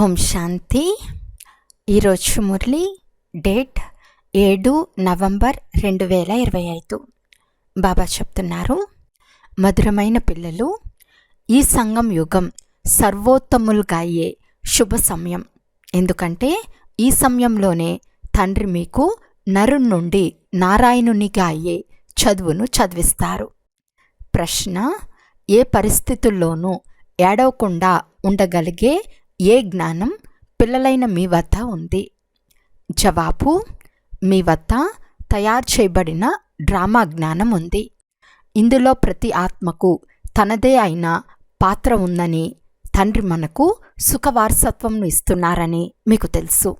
ఓం శాంతి. ఈరోజు Murali date 7 November 2025. బాబా చెప్తున్నారు, మధురమైన పిల్లలు, ఈ సంగం యుగం సర్వోత్తములుగా అయ్యే శుభ సమయం. ఎందుకంటే ఈ సమయంలోనే తండ్రి మీకు నరుని నుండి నారాయణునిగా అయ్యే చదువును చదివిస్తారు. ప్రశ్న: ఏ పరిస్థితుల్లోనూ ఏడవకుండా ఉండగలిగే ఏ జ్ఞానం పిల్లలైన మీ వద్ద ఉంది? జవాబు: మీ వద్ద తయారు చేయబడిన డ్రామా జ్ఞానం ఉంది. ఇందులో ప్రతి ఆత్మకు తనదే అయిన పాత్ర ఉందని, తండ్రి మనకు సుఖవారసత్వంను ఇస్తున్నారని మీకు తెలుసు.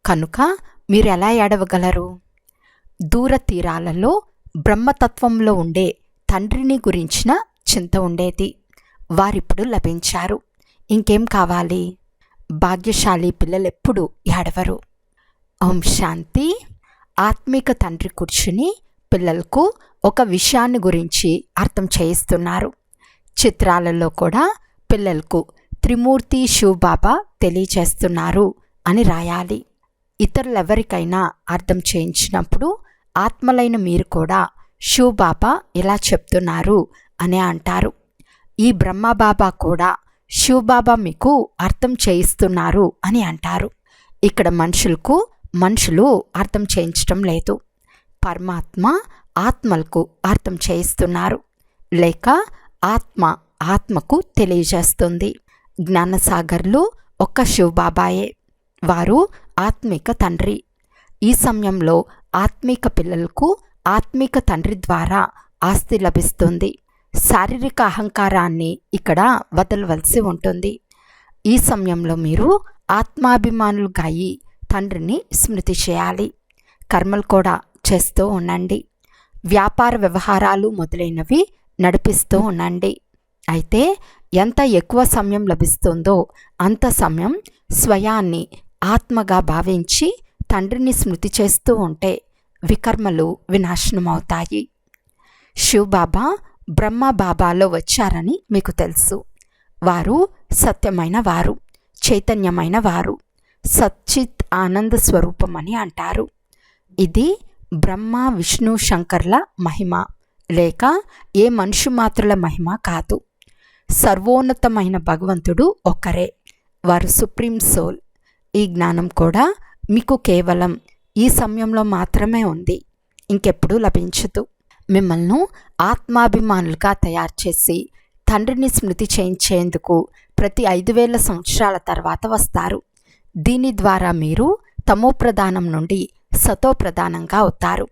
కనుక మీరు ఎలా ఏడవగలరు? దూర తీరాలలో బ్రహ్మతత్వంలో ఉండే తండ్రిని గురించిన చింత ఉండేది. వారిప్పుడు లభించారు. ఇంకేం కావాలి? భాగ్యశాలి పిల్లలెప్పుడు ఏడవరు. ఓం శాంతి. ఆత్మిక తండ్రి కూర్చుని పిల్లలకు ఒక విషయాన్ని గురించి అర్థం చేయిస్తున్నారు. చిత్రాలలో కూడా పిల్లలకు త్రిమూర్తి శివబాబా తెలియచేస్తున్నారు అని రాయాలి. ఇతరులెవరికైనా అర్థం చేయించినప్పుడు ఆత్మలైన మీరు కూడా శివబాబా ఇలా చెప్తున్నారు అని అంటారు. ఈ బ్రహ్మబాబా కూడా శివబాబా మీకు అర్థం చేయిస్తున్నారు అని అంటారు. ఇక్కడ మనుషులు అర్థం చేయించటం లేదు. పరమాత్మ ఆత్మలకు అర్థం చేయిస్తున్నారు, లేక ఆత్మకు తెలియజేస్తుంది. జ్ఞానసాగర్లు ఒక్క శివబాబాయే. వారు ఆత్మిక తండ్రి. ఈ సమయంలో ఆత్మిక పిల్లలకు ఆత్మిక తండ్రి ద్వారా ఆస్తి లభిస్తుంది. శారీరక అహంకారాన్ని ఇక్కడ వదలవలసి ఉంటుంది. ఈ సమయంలో మీరు ఆత్మాభిమానులుగా అయి తండ్రిని స్మృతి చేయాలి. కర్మలు కూడా చేస్తూ ఉండండి. వ్యాపార వ్యవహారాలు మొదలైనవి నడిపిస్తూ ఉండండి. అయితే ఎంత ఎక్కువ సమయం లభిస్తుందో అంత సమయం స్వయాన్ని ఆత్మగా భావించి తండ్రిని స్మృతి చేస్తూ ఉంటే వికర్మలు వినాశనమవుతాయి. శివబాబా బ్రహ్మబాబాలో వచ్చారని మీకు తెలుసు. వారు సత్యమైన వారు, చైతన్యమైన వారు, సచ్చిత్ ఆనంద స్వరూపం అని అంటారు. ఇది బ్రహ్మ విష్ణు శంకర్ల మహిమ, లేక ఏ మనుషు మాత్రుల మహిమ కాదు. సర్వోన్నతమైన భగవంతుడు ఒక్కరే. వారు సుప్రీం సోల్. ఈ జ్ఞానం కూడా మీకు కేవలం ఈ సమయంలో మాత్రమే ఉంది, ఇంకెప్పుడు లభించదు. మిమ్మల్ని ఆత్మాభిమానులుగా తయారు చేసి తండ్రిని స్మృతి చేయించేందుకు ప్రతి 5000 సంవత్సరాల తర్వాత వస్తారు. దీని ద్వారా మీరు తమోప్రధానం నుండి సతోప్రధానంగా అవుతారు.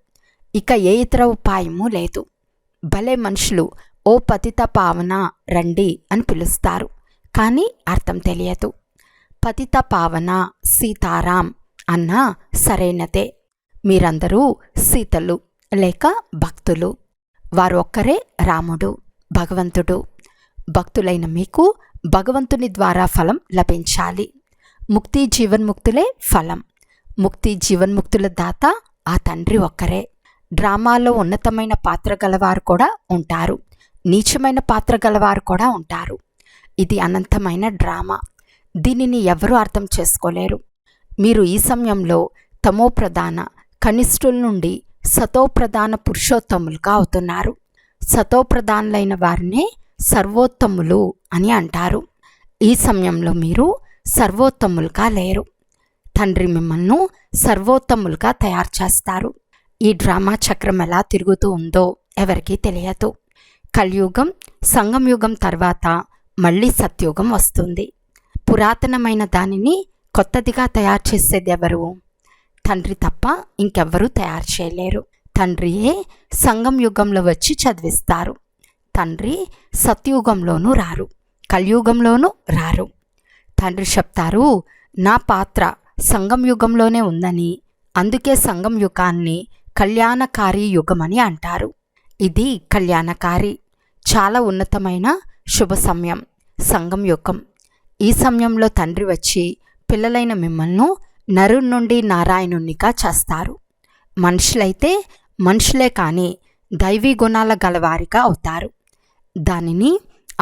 ఇక ఏ ఇతర ఉపాయము లేదు. భలే మనుషులు ఓ పతిత పావన రండి అని పిలుస్తారు, కానీ అర్థం తెలియదు. పతిత పావన సీతారాం అన్నా సరైనదే. మీరందరూ సీతలు లేక భక్తులు. వారు ఒక్కరే రాముడు, భగవంతుడు. భక్తులైన మీకు భగవంతుని ద్వారా ఫలం లభించాలి. ముక్తి జీవన్ముక్తులే ఫలం. ముక్తి జీవన్ముక్తుల దాత ఆ తండ్రి ఒక్కరే. డ్రామాలో ఉన్నతమైన పాత్ర గలవారు కూడా ఉంటారు, నీచమైన పాత్ర గలవారు కూడా ఉంటారు. ఇది అనంతమైన డ్రామా. దీనిని ఎవరూ అర్థం చేసుకోలేరు. మీరు ఈ సమయంలో తమోప్రధాన కనిష్ఠుల నుండి సతోప్రధాన పురుషోత్తములుగా అవుతున్నారు. సతోప్రధానులైన వారినే సర్వోత్తములు అని అంటారు. ఈ సమయంలో మీరు సర్వోత్తములుగా లేరు. తండ్రి మిమ్మల్ని సర్వోత్తములుగా తయారు చేస్తారు. ఈ డ్రామా చక్రం ఎలా తిరుగుతూ ఉందో ఎవరికీ తెలియదు. కలియుగం సంగం యుగం తర్వాత మళ్ళీ సత్యుగం వస్తుంది. పురాతనమైన దానిని కొత్తదిగా తయారు చేసేది ఎవరు? తండ్రి తప్ప ఇంకెవ్వరూ తయారు చేయలేరు. తండ్రియే సంగం యుగంలో వచ్చి చదివిస్తారు. తండ్రి సత్యుగంలోనూ రారు, కలియుగంలోనూ రారు. తండ్రి చెప్తారు, నా పాత్ర సంగం యుగంలోనే ఉందని, అందుకే సంగం యుగాన్ని కళ్యాణకారి యుగమని అంటారు. ఇది కళ్యాణకారి, చాలా ఉన్నతమైన శుభ సమయం సంగం యుగం. ఈ సమయంలో తండ్రి వచ్చి పిల్లలైన మిమ్మల్ని నరుని నుండి నారాయణునిగా చేస్తారు. మనుషులైతే మనుషులే కానీ దైవీ గుణాల గలవారిగా అవుతారు. దానిని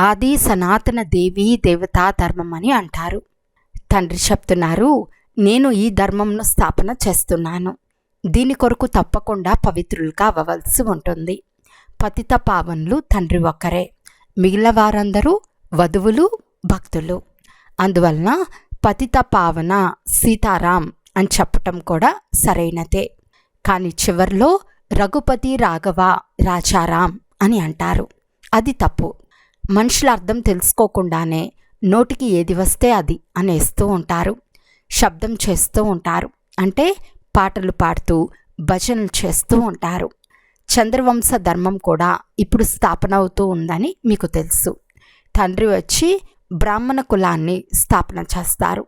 ఆది సనాతన దేవీ దేవతా ధర్మం అని అంటారు. తండ్రి చెప్తున్నారు, నేను ఈ ధర్మంను స్థాపన చేస్తున్నాను. దీని కొరకు తప్పకుండా పవిత్రులుగా అవ్వవలసి ఉంటుంది. పతిత పావనులు తండ్రి ఒక్కరే, మిగిలిన వారందరూ వధువులు, భక్తులు. అందువలన పతిత పావన సీతారాం అని చెప్పటం కూడా సరైనదే. కానీ చివర్లో రఘుపతి రాఘవ రాజారాం అని అంటారు. అది తప్పు. మనుషుల అర్థం తెలుసుకోకుండానే నోటికి ఏది వస్తే అది అనేస్తూ ఉంటారు, శబ్దం చేస్తూ ఉంటారు. అంటే పాటలు పాడుతూ భజనలు చేస్తూ ఉంటారు. చంద్రవంశ ధర్మం కూడా ఇప్పుడు స్థాపన అవుతూ ఉందని మీకు తెలుసు. తండ్రి వచ్చి బ్రాహ్మణ కులాన్ని స్థాపన చేస్తారు.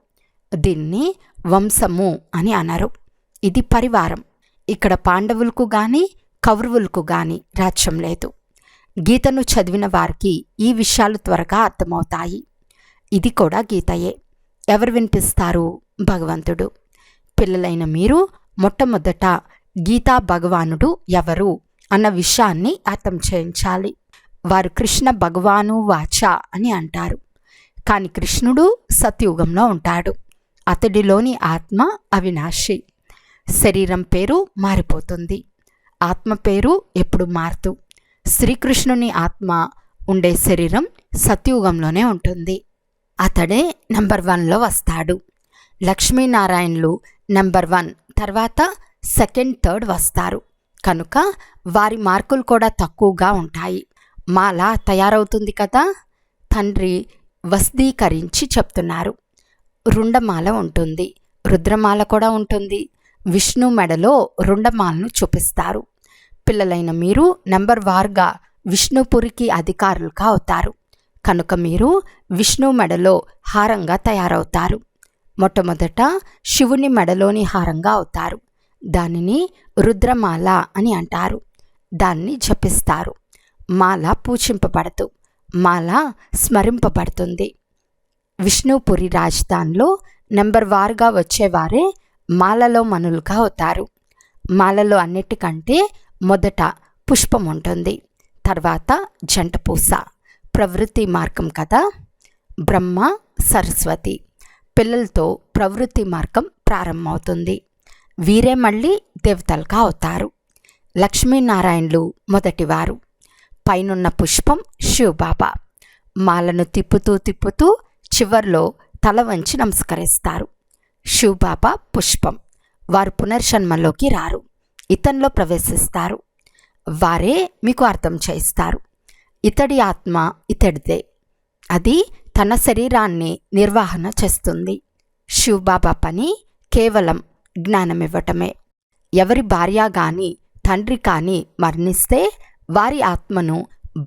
దీన్ని వంశము అని అనరు. ఇది పరివారం. ఇక్కడ పాండవులకు కానీ కౌరవులకు కానీ రాజ్యం లేదు. గీతను చదివిన వారికి ఈ విషయాలు త్వరగా అర్థమవుతాయి. ఇది కూడా గీతయే. ఎవరు వినిపిస్తారు? భగవంతుడు. పిల్లలైన మీరు మొట్టమొదట గీతా భగవానుడు ఎవరు అన్న విషయాన్ని అర్థం చేయించాలి. వారు కృష్ణ భగవాను వాచ అని అంటారు. కానీ కృష్ణుడు సత్యుగంలో ఉంటాడు. అతడిలోని ఆత్మ అవినాశి. శరీరం పేరు మారిపోతుంది, ఆత్మ పేరు ఎప్పుడు మారుతూ. శ్రీకృష్ణుని ఆత్మ ఉండే శరీరం సత్యుగంలోనే ఉంటుంది. అతడే నంబర్ 1లో వస్తాడు. లక్ష్మీనారాయణులు నంబర్ 1 తర్వాత సెకండ్, థర్డ్ వస్తారు. కనుక వారి మార్కులు కూడా తక్కువగా ఉంటాయి. మాల తయారవుతుంది కదా. తండ్రి వస్దీకరించి చెప్తున్నారు. రుండమాల ఉంటుంది, రుద్రమాల కూడా ఉంటుంది. విష్ణు మెడలో రుండమాలను చూపిస్తారు. పిల్లలైన మీరు నెంబర్ వారుగా విష్ణుపురికి అధికారులుగా అవుతారు. కనుక మీరు విష్ణు మెడలో హారంగా తయారవుతారు. మొట్టమొదట శివుని మెడలోని హారంగా అవుతారు. దానిని రుద్రమాల అని అంటారు. దాన్ని జపిస్తారు. మాల పూజింపబడదు, మాల స్మరింపబడుతుంది. విష్ణుపురి రాజధానిలో నెంబర్ వారుగా వచ్చేవారే మాలలో మనులుగా అవుతారు. మాలలో అన్నిటికంటే మొదట పుష్పం ఉంటుంది, తర్వాత జంట పూస. ప్రవృత్తి మార్గం కదా. బ్రహ్మ సరస్వతి పిల్లలతో ప్రవృత్తి మార్గం ప్రారంభమవుతుంది. వీరే మళ్ళీ దేవతలుగా అవుతారు. లక్ష్మీనారాయణులు మొదటివారు. పైనున్న పుష్పం శివబాబా. మాలను తిప్పుతూ తిప్పుతూ చివర్లో తల వంచి నమస్కరిస్తారు. శివబాబా పుష్పం. వారు పునర్జన్మలోకి రారు, ఇతనిలో ప్రవేశిస్తారు. వారే మీకు అర్థం చేయిస్తారు. ఇతడి ఆత్మ ఇతడిదే. అది తన శరీరాన్ని నిర్వహణ చేస్తుంది. శివబాబా పని కేవలం జ్ఞానం ఇవ్వటమే. ఎవరి భార్య కానీ తండ్రి కానీ మరణిస్తే వారి ఆత్మను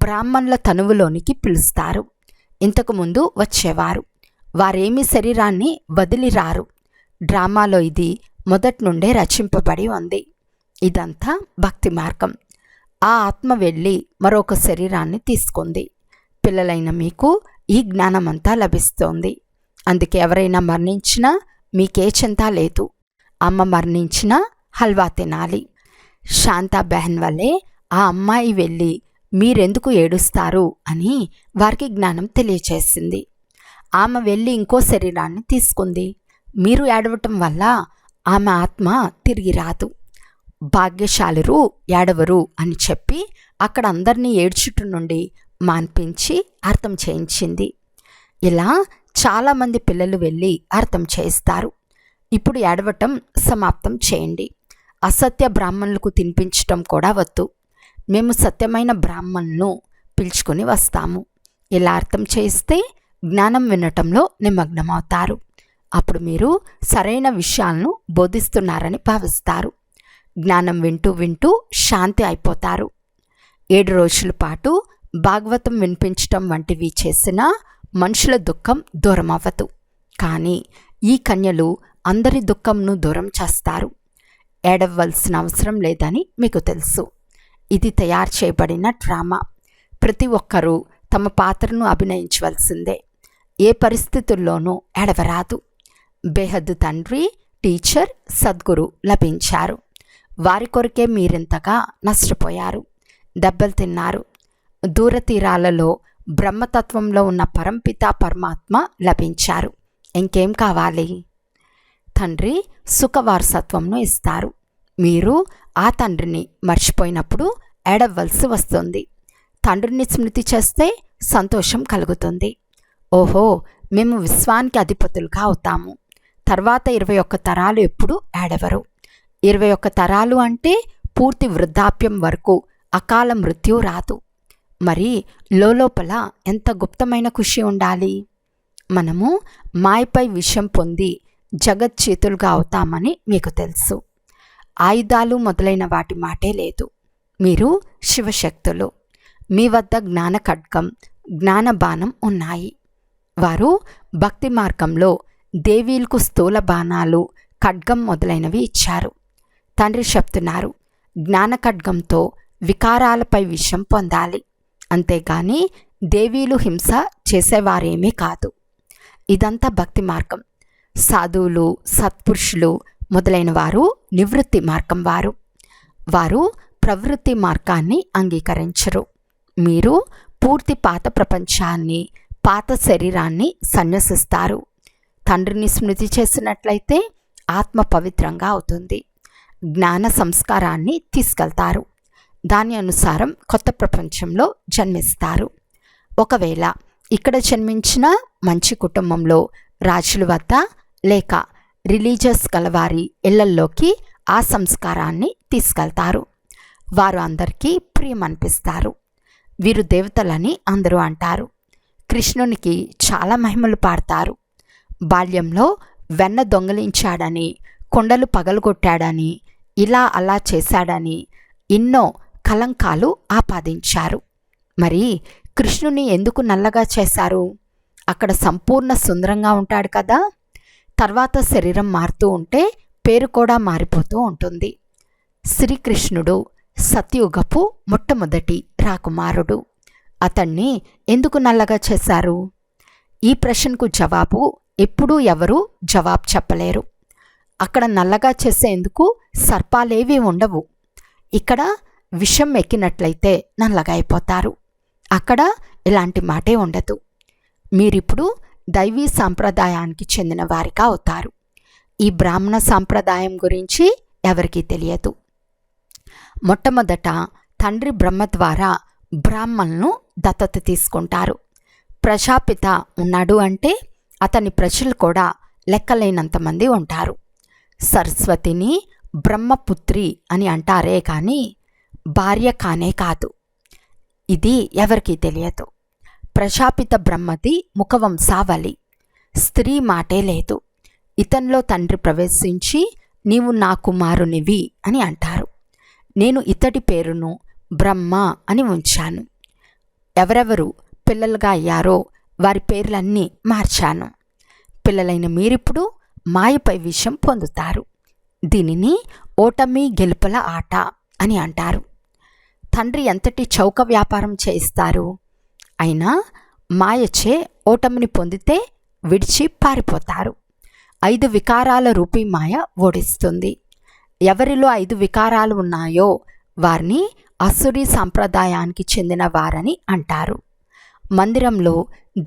బ్రాహ్మణుల తనువులోనికి పిలుస్తారు. ఇంతకుముందు వచ్చేవారు. వారేమీ శరీరాన్ని వదిలి రారు. డ్రామాలో ఇది మొదటి నుండే రచింపబడి ఉంది. ఇదంతా భక్తి మార్గం. ఆ ఆత్మ వెళ్ళి మరొక శరీరాన్ని తీసుకుంది. పిల్లలైన మీకు ఈ జ్ఞానమంతా లభిస్తోంది. అందుకే ఎవరైనా మరణించినా మీకే చింత లేదు. అమ్మ మరణించినా హల్వా తినాలి. శాంతా బెహన్ వల్లే ఆ అమ్మాయి వెళ్ళి మీరెందుకు ఏడుస్తారు అని వారికి జ్ఞానం తెలియచేసింది. ఆమె వెళ్ళి ఇంకో శరీరాన్ని తీసుకుంది. మీరు ఏడవటం వల్ల ఆమె ఆత్మ తిరిగి రాదు. భాగ్యశాలురు ఏడవరు అని చెప్పి అక్కడ అందరినీ ఏడ్చుట నుండి మాన్పించి అర్థం చేయించింది. ఇలా చాలామంది పిల్లలు వెళ్ళి అర్థం చేయిస్తారు. ఇప్పుడు ఏడవటం సమాప్తం చేయండి. అసత్య బ్రాహ్మణులకు తినిపించటం కూడా వద్దు. మేము సత్యమైన బ్రాహ్మణులను పిలుచుకొని వస్తాము. ఇలా అర్థం చేస్తే జ్ఞానం వినటంలో నిమగ్నమవుతారు. అప్పుడు మీరు సరైన విషయాలను బోధిస్తున్నారని భావిస్తారు. జ్ఞానం వింటూ వింటూ శాంతి అయిపోతారు. 7 రోజుల పాటు భాగవతం వినిపించటం వంటివి చేసినా మనుషుల దుఃఖం దూరం అవ్వదు. కానీ ఈ కన్యలు అందరి దుఃఖంను దూరం చేస్తారు. ఏడవలసిన అవసరం లేదని మీకు తెలుసు. ఇది తయారు చేయబడిన డ్రామా. ప్రతి ఒక్కరూ తమ పాత్రను అభినయించవలసిందే. ఏ పరిస్థితుల్లోనూ ఏడవరాదు. బేహద్దు తండ్రి, టీచర్, సద్గురు లభించారు. వారి కొరకే మీరింతగా నష్టపోయారు, దెబ్బలు తిన్నారు. దూరతీరాలలో బ్రహ్మతత్వంలో ఉన్న పరంపిత పరమాత్మ లభించారు. ఇంకేం కావాలి? తండ్రి సుఖవారసత్వంను ఇస్తారు. మీరు ఆ తండ్రిని మర్చిపోయినప్పుడు ఏడవలసి వస్తుంది. తండ్రిని స్మృతి చేస్తే సంతోషం కలుగుతుంది. ఓహో, మేము విశ్వానికి అధిపతులుగా అవుతాము. తర్వాత 21 తరాలు ఎప్పుడు ఏడవరు. 21 తరాలు అంటే పూర్తి వృద్ధాప్యం వరకు అకాల మృత్యు రాదు. మరి లోపల ఎంత గుప్తమైన ఖుషి ఉండాలి. మనము మాయపై విషయం పొంది జగజ్జేతులుగా అవుతామని మీకు తెలుసు. ఆయుధాలు మొదలైన వాటి మాటే లేదు. మీరు శివశక్తులు. మీ వద్ద జ్ఞాన ఖడ్గం, జ్ఞాన బాణం ఉన్నాయి. వారు భక్తి మార్గంలో దేవీలకు స్థూల బాణాలు, ఖడ్గం మొదలైనవి ఇచ్చారు. తండ్రి చెప్తున్నారు, జ్ఞాన ఖడ్గంతో వికారాలపై విషయం పొందాలి. అంతేగాని దేవీలు హింస చేసేవారేమీ కాదు. ఇదంతా భక్తి మార్గం. సాధువులు, సత్పురుషులు మొదలైన వారు నివృత్తి మార్గం వారు. వారు ప్రవృత్తి మార్గాన్ని అంగీకరించరు. మీరు పూర్తి పాత ప్రపంచాన్ని, పాత శరీరాన్ని సన్యసిస్తారు. తండ్రిని స్మృతి చేసినట్లయితే ఆత్మ పవిత్రంగా అవుతుంది. జ్ఞాన సంస్కారాన్ని తీసుకెళ్తారు. దాని అనుసారం కొత్త ప్రపంచంలో జన్మిస్తారు. ఒకవేళ ఇక్కడ జన్మించిన మంచి కుటుంబంలో రాజుల వద్ద లేక రిలీజియస్ గలవారి ఇళ్లల్లోకి ఆ సంస్కారాన్ని తీసుకెళ్తారు. వారు అందరికీ ప్రియం అనిపిస్తారు. వీరు దేవతలని అందరూ అంటారు. కృష్ణునికి చాలా మహిమలు పాడతారు. బాల్యంలో వెన్న దొంగిలించాడని, కొండలు పగలగొట్టాడని, ఇలా అలా చేశాడని ఎన్నో కలంకాలు ఆపాదించారు. మరి కృష్ణుని ఎందుకు నల్లగా చేశారు? అక్కడ సంపూర్ణ సుందరంగా ఉంటాడు కదా. తర్వాత శరీరం మారుతూ ఉంటే పేరు కూడా మారిపోతూ ఉంటుంది. శ్రీకృష్ణుడు సత్యుగపు మొట్టమొదటి రాకుమారుడు. అతన్ని ఎందుకు నల్లగా చేశారు? ఈ ప్రశ్నకు జవాబు ఎప్పుడూ ఎవరూ జవాబు చెప్పలేరు. అక్కడ నల్లగా చేసేందుకు సర్పాలేవీ ఉండవు. ఇక్కడ విషం ఎక్కినట్లయితే నల్లగా అయిపోతారు. అక్కడ ఇలాంటి మాటే ఉండదు. మీరిప్పుడు దైవీ సాంప్రదాయానికి చెందిన వారిగా అవుతారు. ఈ బ్రాహ్మణ సాంప్రదాయం గురించి ఎవరికీ తెలియదు. మొట్టమొదట తండ్రి బ్రహ్మ ద్వారా బ్రాహ్మణులను దత్తత తీసుకుంటారు. ప్రజాపిత ఉన్నాడు అంటే అతని ప్రజలు కూడా లెక్కలేనంతమంది ఉంటారు. సరస్వతిని బ్రహ్మపుత్రి అని అంటారే కానీ భార్య కానే కాదు. ఇది ఎవరికీ తెలియదు. ప్రజాపిత బ్రహ్మది ముఖవంశావళి. స్త్రీ మాటే లేదు. ఇతనిలో తండ్రి ప్రవేశించి నీవు నా కుమారునివి అని అంటారు. నేను ఇతడి పేరును బ్రహ్మ అని ఉంచాను. ఎవరెవరు పిల్లలుగా అయ్యారో వారి పేర్లన్నీ మార్చాను. పిల్లలైన మీరిప్పుడు మాయపై విషయం పొందుతారు. దీనిని ఓటమి గెలుపుల ఆట అని అంటారు. తండ్రి ఎంతటి చౌక వ్యాపారం చేయిస్తారు. అయినా మాయచే ఓటమిని పొందితే విడిచి పారిపోతారు. 5 వికారాల రూపీ మాయ ఓడిస్తుంది. ఎవరిలో 5 వికారాలు ఉన్నాయో వారిని అసురీ సాంప్రదాయానికి చెందిన వారని అంటారు. మందిరంలో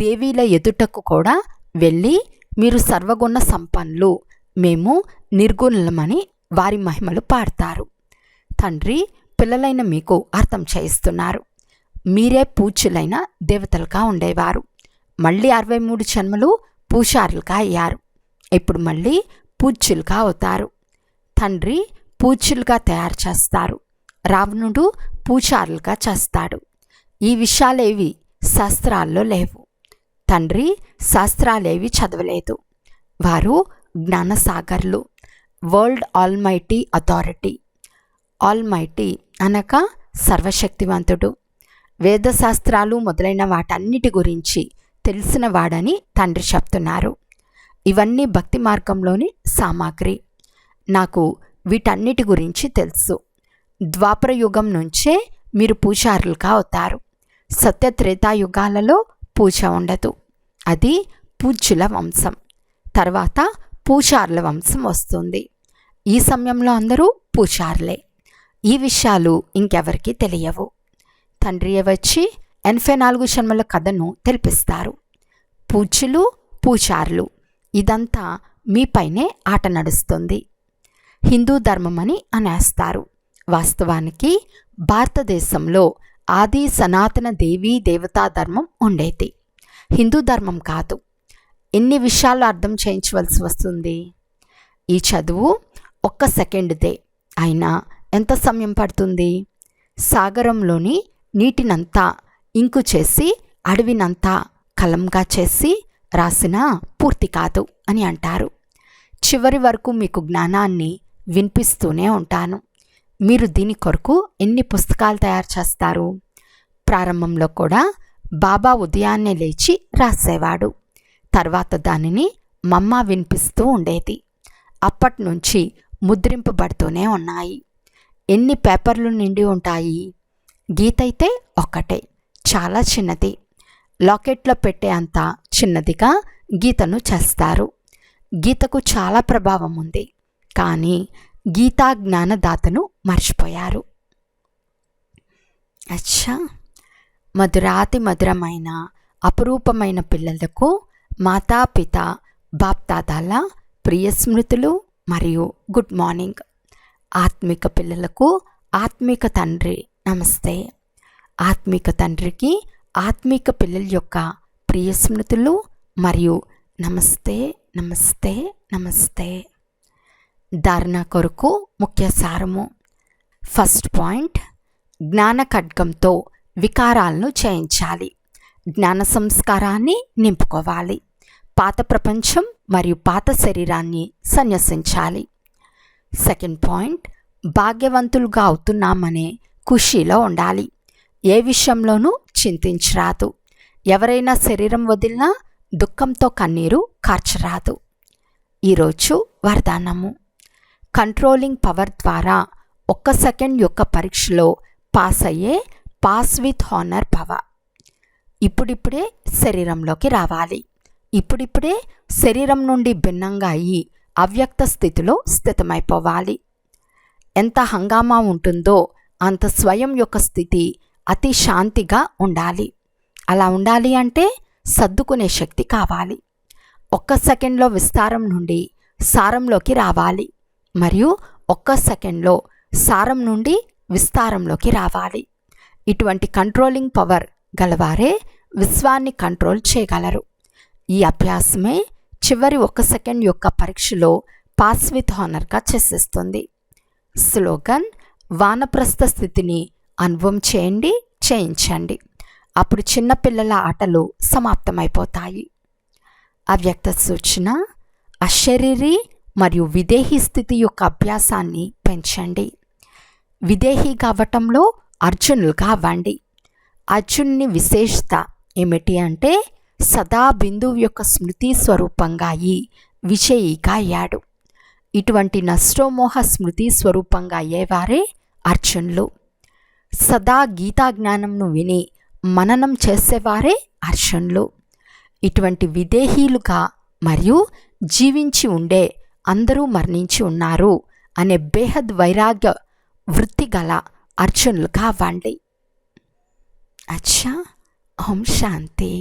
దేవీల ఎదుటకు కూడా వెళ్ళి మీరు సర్వగుణ సంపన్నులు, మేము నిర్గుణులమని వారి మహిమలు పాడతారు. తండ్రి పిల్లలైన మీకు అర్థం చేయిస్తున్నారు. మీరే పూజ్యులైన దేవతలుగా ఉండేవారు. మళ్ళీ 63 జన్మలు పూజారులుగా అయ్యారు. ఇప్పుడు మళ్ళీ పూజ్యులుగా అవుతారు. తండ్రి పూజ్యులుగా తయారు చేస్తారు. రావణుడు పూజారులుగా చేస్తాడు. ఈ విషయాలేవి శాస్త్రాల్లో లేవు. తండ్రి శాస్త్రాలేవి చదవలేదు. వారు జ్ఞానసాగర్లు. World almighty authority. ఆల్మైటీ అనగా సర్వశక్తివంతుడు. వేదశాస్త్రాలు మొదలైన వాటన్నిటి గురించి తెలిసిన వాడని తండ్రి చెప్తున్నారు. ఇవన్నీ భక్తి మార్గంలోని సామాగ్రి. నాకు వీటన్నిటి గురించి తెలుసు. ద్వాపర యుగం నుంచే మీరు పూజారులుగా అవుతారు. సత్యత్రేతాయుగాలలో పూజ ఉండదు. అది పూజ్యుల వంశం. తర్వాత పూజారుల వంశం వస్తుంది. ఈ సమయంలో అందరూ పూజారులే. ఈ విషయాలు ఇంకెవరికీ తెలియవు. తండ్రియే వచ్చి 84 జన్మల కథను తెలిపిస్తారు. పూజ్యులు, పూజారులు ఇదంతా మీపైనే ఆట నడుస్తుంది. హిందూ ధర్మమని అనేస్తారు. వాస్తవానికి భారతదేశంలో ఆది సనాతన దేవీ దేవతా ధర్మం ఉండేది, హిందూ ధర్మం కాదు. ఎన్ని విషయాలు అర్థం చేయించవలసి వస్తుంది. ఈ చదువు 1 సెకండ్దే అయినా ఎంత సమయం పడుతుంది? సాగరంలోని నీటినంతా ఇంకు చేసి అడవినంతా కలంగా చేసి రాసినా పూర్తి కాదు అని అంటారు. చివరి వరకు మీకు జ్ఞానాన్ని వినిపిస్తూనే ఉంటాను. మీరు దీని కొరకు ఎన్ని పుస్తకాలు తయారు చేస్తారు? ప్రారంభంలో కూడా బాబా ఉదయాన్నే లేచి రాసేవాడు. తర్వాత దానిని మమ్మ వినిపిస్తూ ఉండేది. అప్పటి నుంచి ముద్రింపబడుతూనే ఉన్నాయి. ఎన్ని పేపర్లు నిండి ఉంటాయి? గీత అయితే ఒక్కటే, చాలా చిన్నది. లాకెట్లో పెట్టే అంత చిన్నదిగా గీతను చేస్తారు. గీతకు చాలా ప్రభావం ఉంది, కానీ గీతా జ్ఞానదాతను మర్చిపోయారు. అచ్చా, మధురాతి మధురమైన అపురూపమైన పిల్లలకు మాతాపిత బాప్దాదాల ప్రియ స్మృతులు మరియు గుడ్ మార్నింగ్. ఆత్మిక పిల్లలకు ఆత్మిక తండ్రి నమస్తే. ఆత్మిక తండ్రికి ఆత్మిక పిల్లల యొక్క ప్రియ స్మృతులు మరియు నమస్తే నమస్తే నమస్తే. ధారణ కొరకు ముఖ్య సారము. ఫస్ట్ పాయింట్, జ్ఞాన ఖడ్గంతో వికారాలను చేయించాలి. జ్ఞాన సంస్కారాన్ని నింపుకోవాలి. పాత ప్రపంచం మరియు పాత శరీరాన్ని సన్యసించాలి. సెకండ్ పాయింట్, భాగ్యవంతులుగా అవుతున్నామనే ఖుషీలో ఉండాలి. ఏ విషయంలోనూ చింతించరాదు. ఎవరైనా శరీరం వదిలినా దుఃఖంతో కన్నీరు కార్చరాదు. ఈరోజు వరదానము. కంట్రోలింగ్ పవర్ ద్వారా 1 సెకండ్ యొక్క పరీక్షలో పాస్ అయ్యే పాస్ విత్ హానర్ భవ. ఇప్పుడిప్పుడే శరీరంలోకి రావాలి. ఇప్పుడిప్పుడే శరీరం నుండి భిన్నంగా అయ్యి అవ్యక్త స్థితిలో స్థితమైపోవాలి. ఎంత హంగామా ఉంటుందో అంత స్వయం యొక్క స్థితి అతి శాంతిగా ఉండాలి. అలా ఉండాలి అంటే సర్దుకునే శక్తి కావాలి. 1 సెకండ్లో విస్తారం నుండి సారంలోకి రావాలి మరియు 1 సెకండ్లో సారం నుండి విస్తారంలోకి రావాలి. ఇటువంటి కంట్రోలింగ్ పవర్ గలవారే విశ్వాన్ని కంట్రోల్ చేయగలరు. ఈ అభ్యాసమే చివరి 1 సెకండ్ యొక్క పరీక్షలో పాస్ విత్ హానర్గా చేసేస్తుంది. స్లోగన్: వానప్రస్థ స్థితిని అనుభవం చేయండి, చేయించండి. అప్పుడు చిన్నపిల్లల ఆటలు సమాప్తమైపోతాయి. అవ్యక్త సూచన: అశరీరి మరియు విదేహీ స్థితి యొక్క అభ్యాసాన్ని పెంచండి. విదేహీగా అవ్వటంలో అర్జునులుగా అవ్వండి. అర్జునుని విశేషత ఏమిటి అంటే సదా బిందువు యొక్క స్మృతి స్వరూపంగా అయి విజయీగా అయ్యాడు. ఇటువంటి నష్టోమోహ స్మృతి స్వరూపంగా అయ్యేవారే అర్జునులు. సదా గీతా జ్ఞానంను విని మననం చేసేవారే అర్జునులు. ఇటువంటి విదేహీలుగా మరియు జీవించి ఉండే అందరూ మరణించి ఉన్నారు అనే బేహద్ వైరాగ్య వృత్తి గల అర్జునులుగా అవ్వండి. అచ్చా, ఓం శాంతి.